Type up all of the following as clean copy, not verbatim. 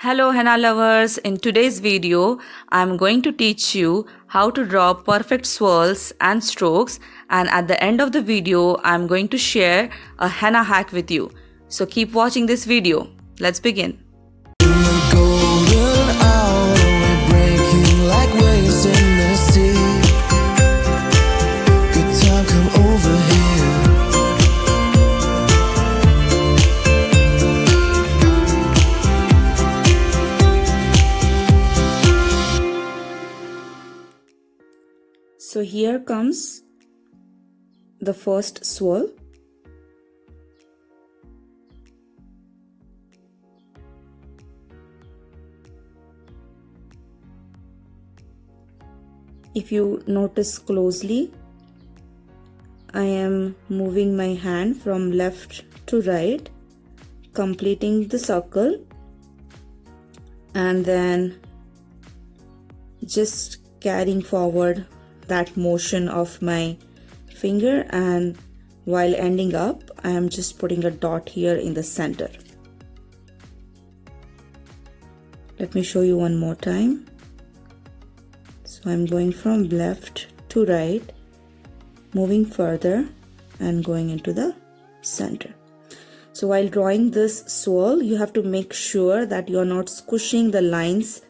Hello henna lovers, in today's video I am going to teach you how to draw perfect swirls and strokes, and at the end of the video I am going to share a henna hack with you. So keep watching this video. Let's begin. So here comes the first swirl. If you notice closely, I am moving my hand from left to right, completing the circle, and then just carrying forward that motion of my finger, and while ending up I am just putting a dot here in the center. Let me show you one more time. So I'm going from left to right, moving further and going into the center. So while drawing this swirl, you have to make sure that you're not squishing the lines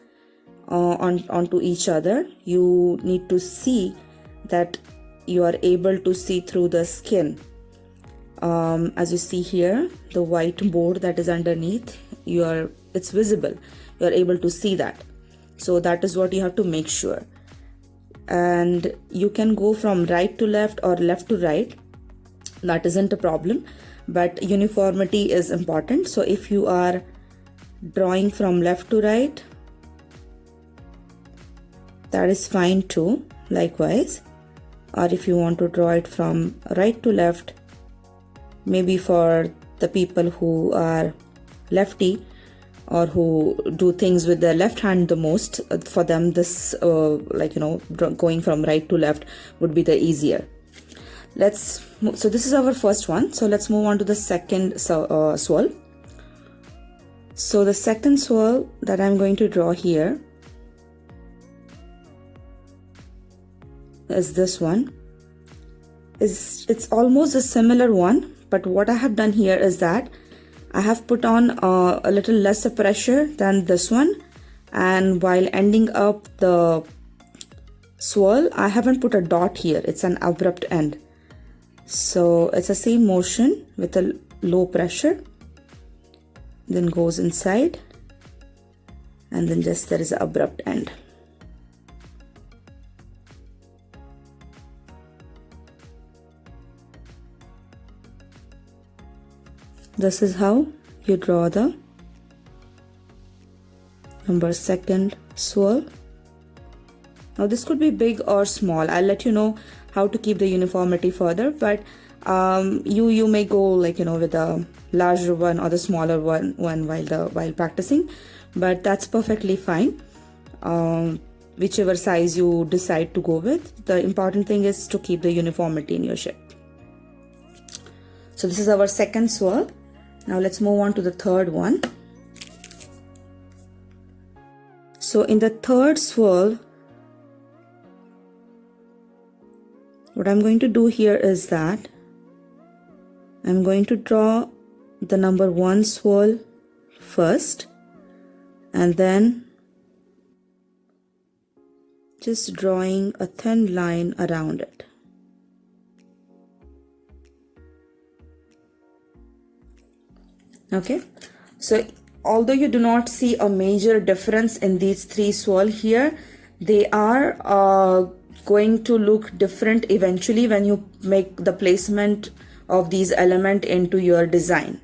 onto each other. You need to see that you are able to see through the skin. As you see here, the white board that is underneath, it's visible. You are able to see that. So that is what you have to make sure. And you can go from right to left or left to right. That isn't a problem, but uniformity is important. So if you are drawing from left to right, that is fine too, likewise. Or if you want to draw it from right to left, maybe for the people who are lefty or who do things with their left hand the most, for them this going from right to left would be the easier. So this is our first one. So let's move on to the second swirl. So the second swirl that I'm going to draw here is this one. It's almost a similar one, but what I have done here is that I have put on a little lesser pressure than this one, and while ending up the swirl, I haven't put a dot here. It's an abrupt end. So it's the same motion with a low pressure, then goes inside, and then just there is an abrupt end. This is how you draw the second swirl. Now this could be big or small. I'll let you know how to keep the uniformity further, but you may go with a larger one or the smaller one while practicing, but that's perfectly fine. Whichever size you decide to go with, the important thing is to keep the uniformity in your shape. So this is our second swirl. Now let's move on to the third one. So in the third swirl, what I'm going to do here is that I'm going to draw the number 1 swirl first, and then just drawing a thin line around it. Okay, so although you do not see a major difference in these 3 swirl here, they are going to look different eventually when you make the placement of these elements into your design.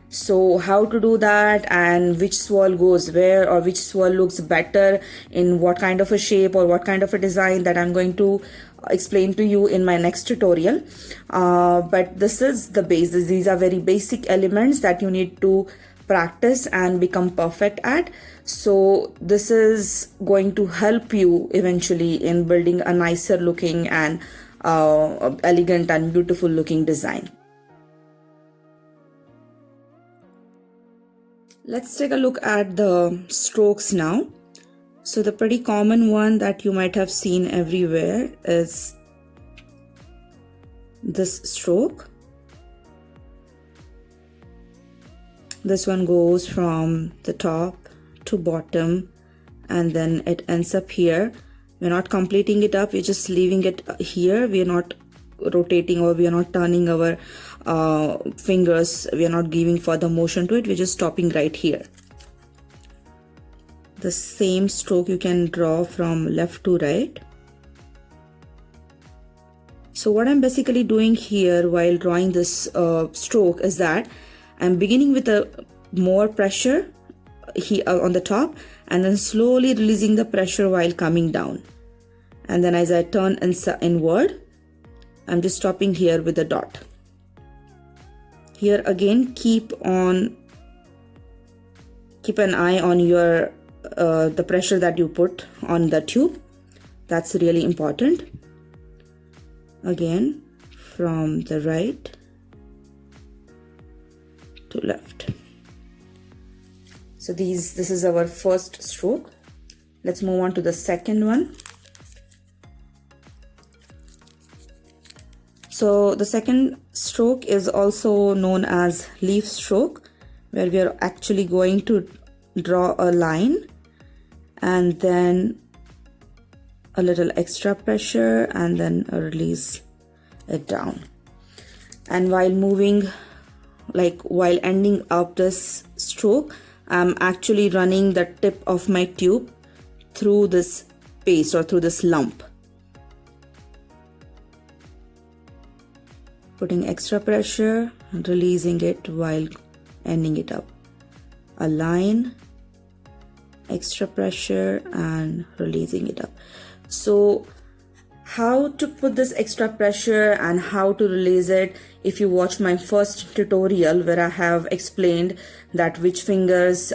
So how to do that, and which swirl goes where, or which swirl looks better in what kind of a shape or what kind of a design, that I'm going to explain to you in my next tutorial. But this is the basis. These are very basic elements that you need to practice and become perfect at. So this is going to help you eventually in building a nicer looking and elegant and beautiful looking design. Let's take a look at the strokes now. So the pretty common one that you might have seen everywhere is this stroke. This one goes from the top to bottom and then it ends up here. We're not completing it up, we're just leaving it here. We're not rotating or we are not turning our fingers. We are not giving further motion to it. We're just stopping right here. The same stroke you can draw from left to right. So what I'm basically doing here while drawing this stroke is that I'm beginning with a more pressure here on the top and then slowly releasing the pressure while coming down. And then as I turn inward, I'm just stopping here with a dot. Here again, keep an eye on your the pressure that you put on the tube. That's really important. Again, from the right to left. So this is our first stroke. Let's move on to the second one. So the second stroke is also known as leaf stroke, where we are actually going to draw a line and then a little extra pressure and then release it down. And while moving, while ending up this stroke, I'm actually running the tip of my tube through this paste or through this lump. Putting extra pressure and releasing it while ending it up. A line, extra pressure and releasing it up. So how to put this extra pressure and how to release it, if you watch my first tutorial where I have explained that which fingers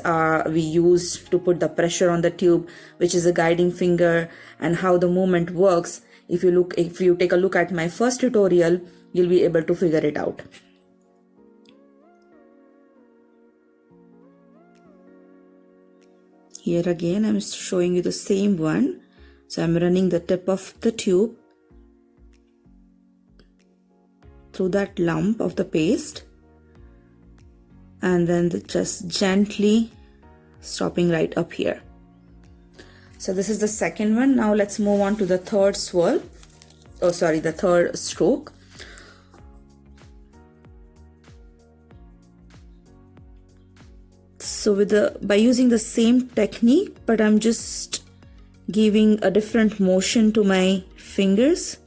we use to put the pressure on the tube, which is a guiding finger, and how the movement works, if you take a look at my first tutorial, you'll be able to figure it out. Here again, I'm showing you the same one. So I'm running the tip of the tube through that lump of the paste and then just gently stopping right up here. So this is the second one. Now let's move on to the third swirl. The third stroke. So by using the same technique, but I'm just giving a different motion to my fingers.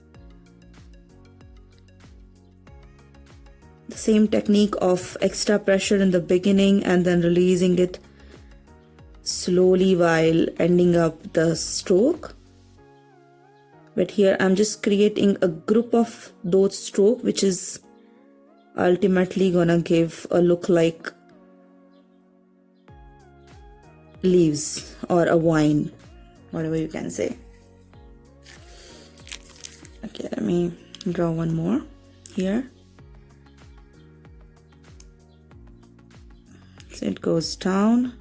The same technique of extra pressure in the beginning and then releasing it slowly while ending up the stroke. But here I'm just creating a group of those strokes, which is ultimately gonna give a look like leaves or a vine, whatever you can say. Okay, let me draw one more here. So it goes down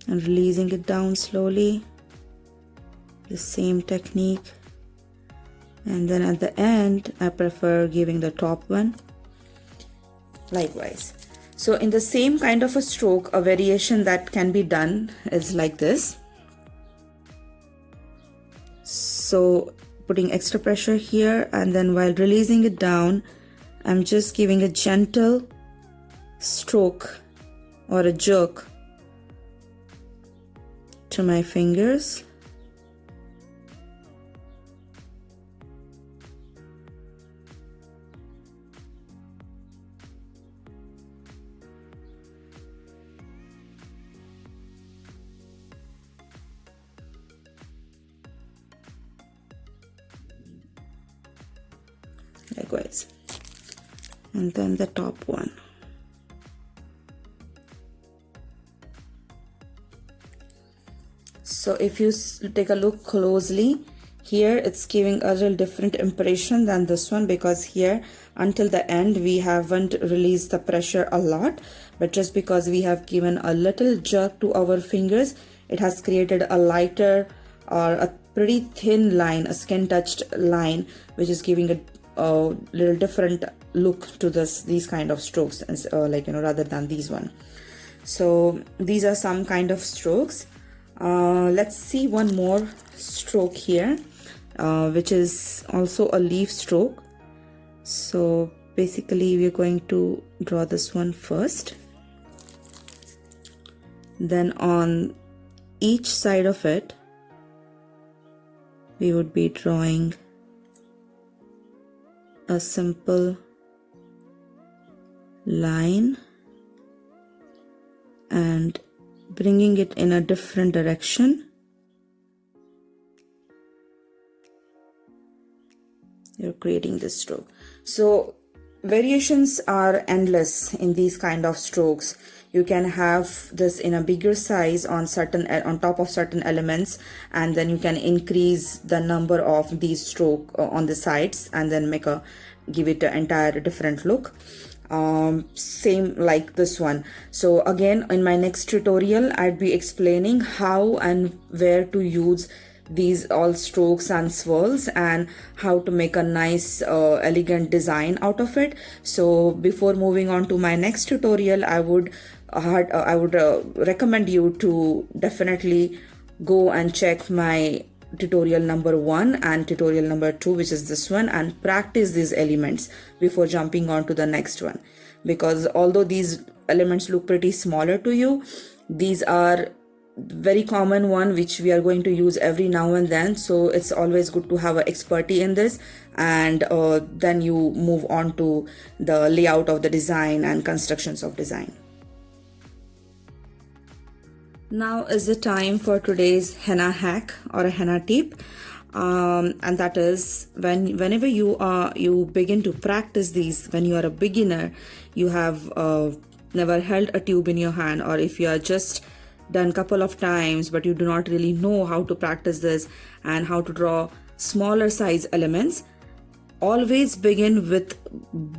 and releasing it down slowly. The same technique. And then at the end, I prefer giving the top one likewise. So in the same kind of a stroke, a variation that can be done is like this. So putting extra pressure here and then while releasing it down, I'm just giving a gentle stroke or a jerk to my fingers. Likewise, and then the top one. So if you take a look closely, Here it's giving a little different impression than this one, because here until the end we haven't released the pressure a lot, but just because we have given a little jerk to our fingers, it has created a lighter or a pretty thin line, a skin touched line, which is giving a little different look to these kind of strokes, like, rather than these one. So these are some kind of strokes. Let's see one more stroke here, which is also a leaf stroke. So basically we're going to draw this one first, then on each side of it we would be drawing a simple line and bringing it in a different direction. You're creating this stroke. So variations are endless in these kind of strokes. You can have this in a bigger size on top of certain elements, and then you can increase the number of these stroke on the sides and then give it an entire different look. Same like this one. So again, in my next tutorial I'd be explaining how and where to use these all strokes and swirls and how to make a nice elegant design out of it. So before moving on to my next tutorial, I would recommend you to definitely go and check my tutorial number 1 and tutorial number 2, which is this one, and practice these elements before jumping on to the next one, because although these elements look pretty smaller to you, these are very common one which we are going to use every now and then. So it's always good to have an expertise in this, and then you move on to the layout of the design and constructions of design. Now is the time for today's henna hack or a henna tip, and that is whenever you begin to practice these, when you are a beginner, you have never held a tube in your hand, or if you are just done couple of times but you do not really know how to practice this and how to draw smaller size elements, always begin with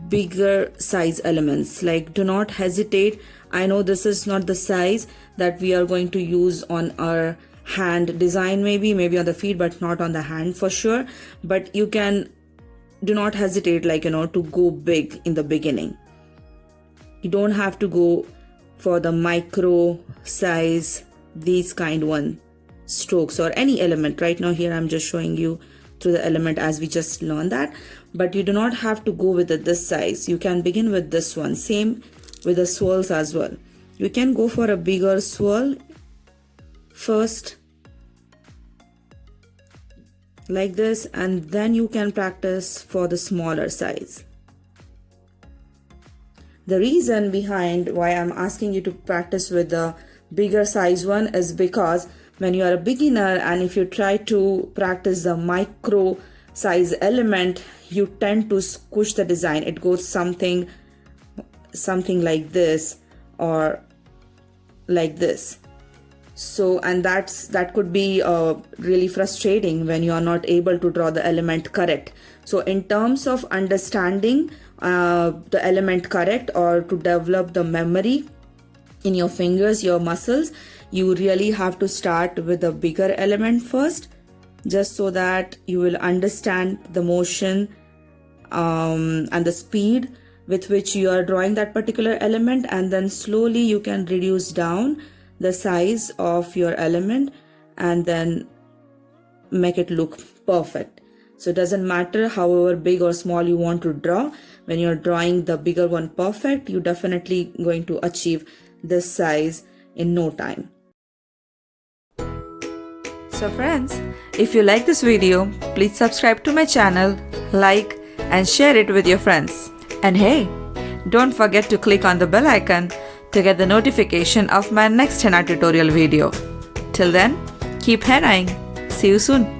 bigger size elements. Like, do not hesitate. I know this is not the size that we are going to use on our hand design, maybe on the feet, but not on the hand for sure. But you can do not hesitate, to go big in the beginning. You don't have to go for the micro size, these kind one strokes or any element. Right now here I'm just showing you through the element as we just learned that, but you do not have to go with this size. You can begin with this one. Same with the swirls as well. You can go for a bigger swirl first, like this, and then you can practice for the smaller size. The reason behind why I'm asking you to practice with the bigger size one is because when you are a beginner and if you try to practice the micro size element, you tend to squish the design. It goes something like this or like this. So, and that could be really frustrating when you are not able to draw the element correct. So in terms of understanding the element correct, or to develop the memory in your fingers, your muscles, you really have to start with a bigger element first, just so that you will understand the motion and the speed with which you are drawing that particular element, and then slowly you can reduce down the size of your element and then make it look perfect. So it doesn't matter however big or small you want to draw. When you're drawing the bigger one perfect, you're definitely going to achieve this size in no time. So friends, if you like this video, please subscribe to my channel, like and share it with your friends. And hey, don't forget to click on the bell icon to get the notification of my next henna tutorial video. Till then, keep hennaing. See you soon.